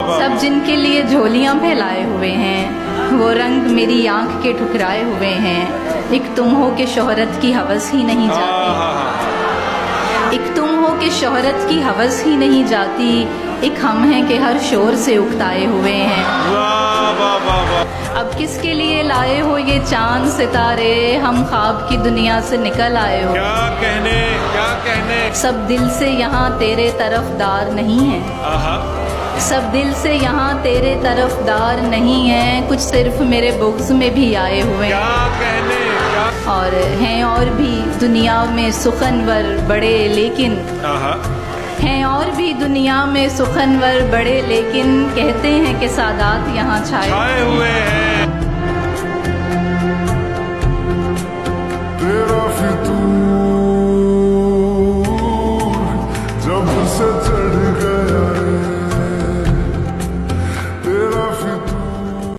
सब जिनके लिए झोलियां फैलाए हुए हैं, वो रंग मेरी आंख के ठुकराए हुए हैं। एक तुम हो के शोहरत की हवस ही नहीं जाती, एक तुम हो के शोहरत की हवस ही नहीं जाती। एक हम हैं कि हर शोर से उकताए हुए हैं। अब किसके लिए लाए हो ये चांद सितारे, हम ख्वाब की दुनिया से निकल आए हो। क्या कहने सब दिल से यहाँ तेरे तरफदार नहीं है, सब दिल से यहाँ तेरे तरफदार नहीं है। कुछ सिर्फ मेरे बुग़्ज़ में भी आए हुए हैं। और हैं और भी दुनिया में सुखनवर बड़े, लेकिन हैं और भी दुनिया में सुखनवर बड़े, लेकिन कहते हैं कि सादात यहाँ छाए हुए हैं। तेरा फितूर